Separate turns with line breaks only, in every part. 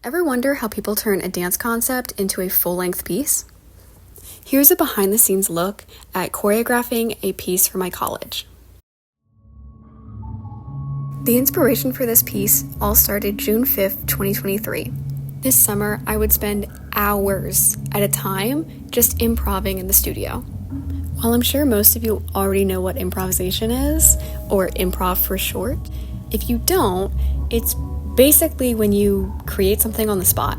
Ever wonder how people turn a dance concept into a full-length piece? Here's a behind-the-scenes look at choreographing a piece for my college. The inspiration for this piece all started June 5th, 2023. This summer, I would spend hours at a time just improvising in the studio. While I'm sure most of you already know what improvisation is, or improv for short, if you don't, it's basically when you create something on the spot.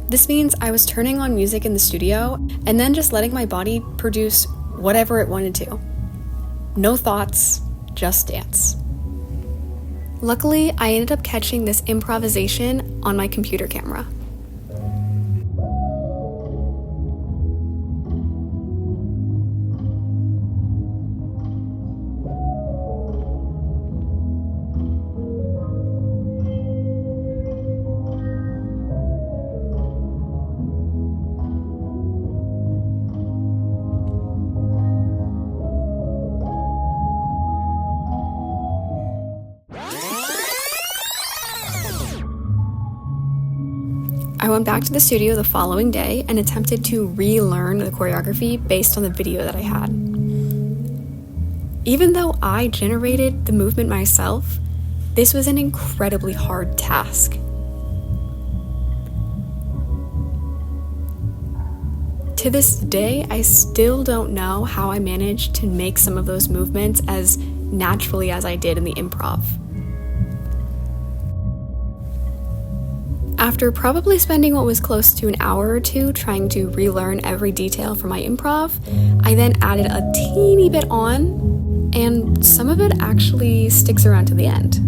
This means I was turning on music in the studio and then just letting my body produce whatever it wanted to. No thoughts, just dance. Luckily, I ended up catching this improvisation on my computer camera. I went back to the studio the following day and attempted to relearn the choreography based on the video that I had. Even though I generated the movement myself, this was an incredibly hard task. To this day, I still don't know how I managed to make some of those movements as naturally as I did in the improv. After probably spending what was close to an hour or two trying to relearn every detail for my improv, I then added a teeny bit on, and some of it actually sticks around to the end.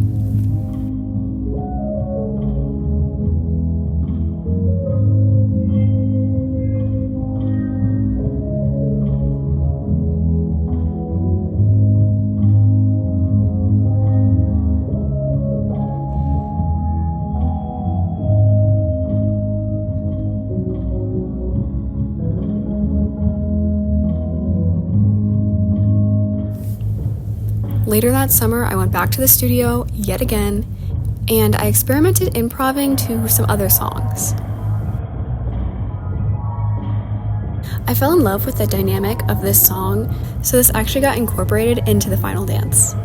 Later that summer, I went back to the studio yet again, and I experimented improvising to some other songs. I fell in love with the dynamic of this song, so this actually got incorporated into the final dance.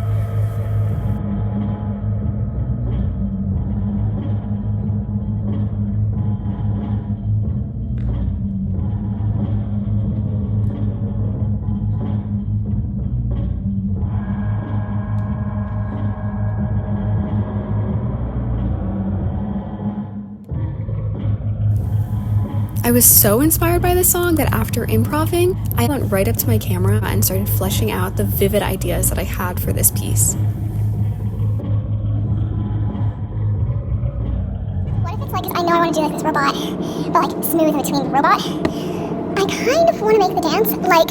I was so inspired by this song that after improvising, I went right up to my camera and started fleshing out the vivid ideas that I had for this piece.
What if it's like, I know I want to do like this robot, but like smooth in between the robot. I kind of want to make the dance like,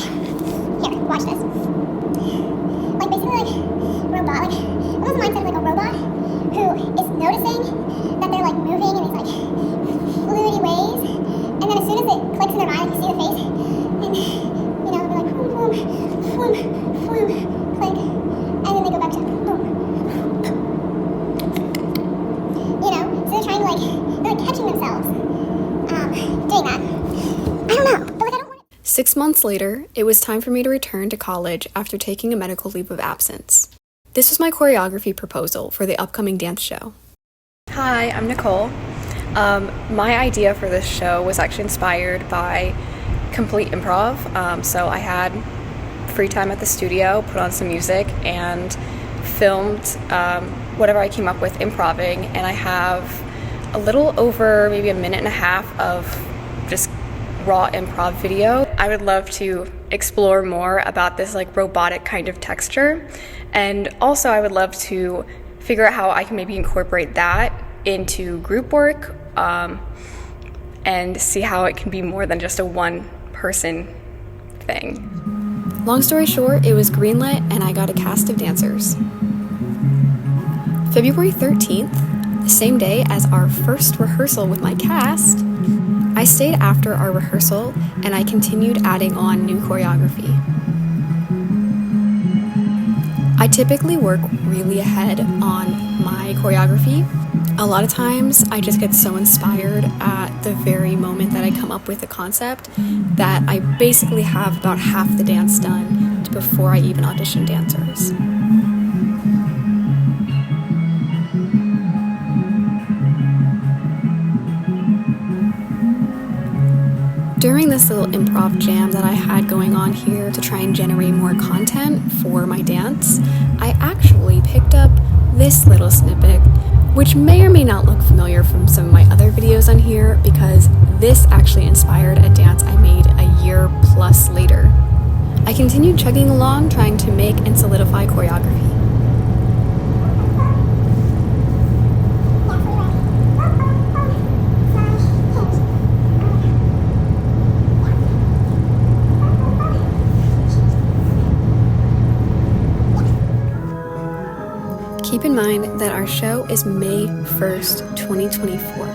here, watch this. Like basically like robot, like almost the mindset of like a robot who is noticing that they're like moving in these like fluidy ways. And then as soon as it clicks in their mind, you see the face, and, you know, they're like, boom, boom, boom, boom, click, and then they go back to boom. You know, so they're trying to they're like catching themselves doing that. I don't know, but like I don't want it.
6 months later, it was time for me to return to college after taking a medical leave of absence. This was my choreography proposal for the upcoming dance show. Hi, I'm Nicole. My idea for this show was actually inspired by complete improv. So I had free time at the studio, put on some music, and filmed whatever I came up with improvising. And I have a little over maybe a minute and a half of just raw improv video. I would love to explore more about this like robotic kind of texture. And also I would love to figure out how I can maybe incorporate that into group work and see how it can be more than just a one-person thing. Long story short, it was greenlit and I got a cast of dancers. February 13th, the same day as our first rehearsal with my cast, I stayed after our rehearsal and I continued adding on new choreography. I typically work really ahead on my choreography. A lot of times I just get so inspired at the very moment that I come up with a concept that I basically have about half the dance done before I even audition dancers. During this little improv jam that I had going on here to try and generate more content for my dance, I actually picked up this little snippet, which may or may not look familiar from some of my other videos on here, because this actually inspired a dance I made a year plus later. I continued chugging along, trying to make and solidify choreography. Keep in mind that our show is May 1st, 2024.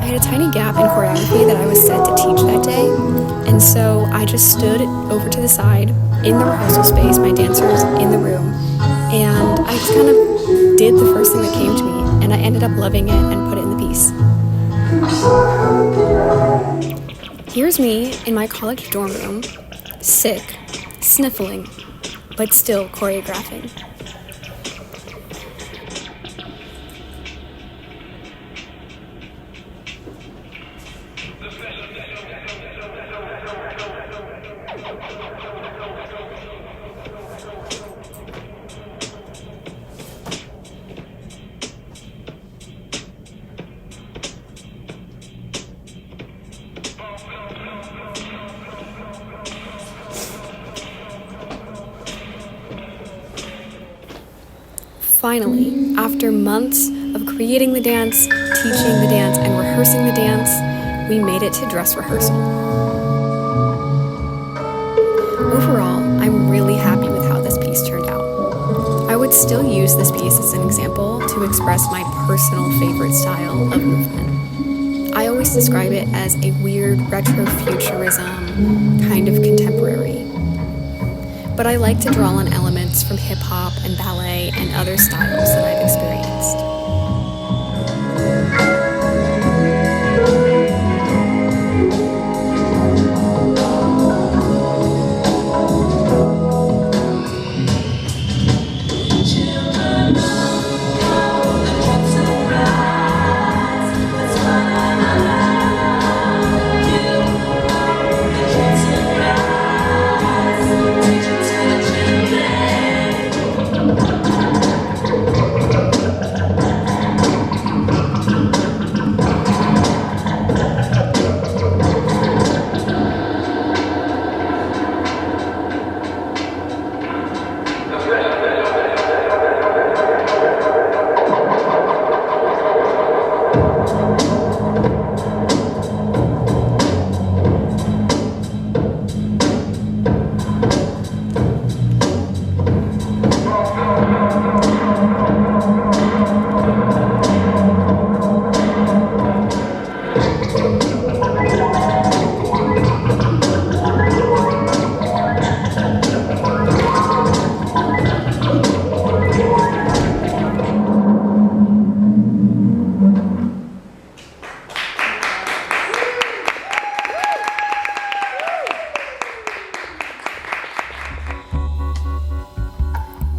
A tiny gap in choreography that I was set to teach that day, and so I just stood over to the side in the rehearsal space, my dancers in the room, and I just kind of did the first thing that came to me, and I ended up loving it and put it in the piece. Here's me in my college dorm room, sick, sniffling, but still choreographing. Finally, after months of creating the dance, teaching the dance, and rehearsing the dance, we made it to dress rehearsal. Overall, I'm really happy with how this piece turned out. I would still use this piece as an example to express my personal favorite style of movement. I always describe it as a weird retrofuturism, kind of contemporary. But I like to draw on elements from hip-hop and ballet and other styles that I've experienced.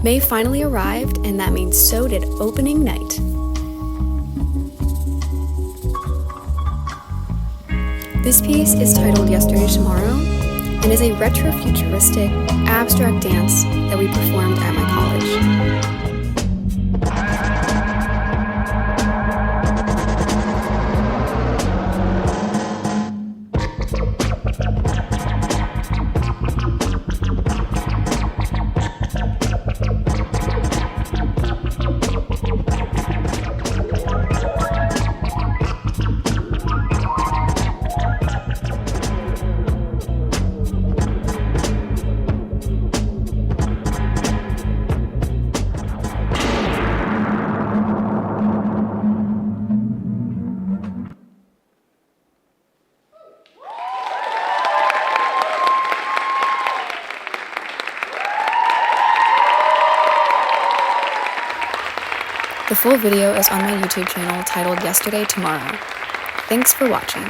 May finally arrived, and that means so did opening night. This piece is titled Yesterday Tomorrow, and is a retro-futuristic, abstract dance that we performed at my college. The full video is on my YouTube channel titled Yesterday Tomorrow. Thanks for watching.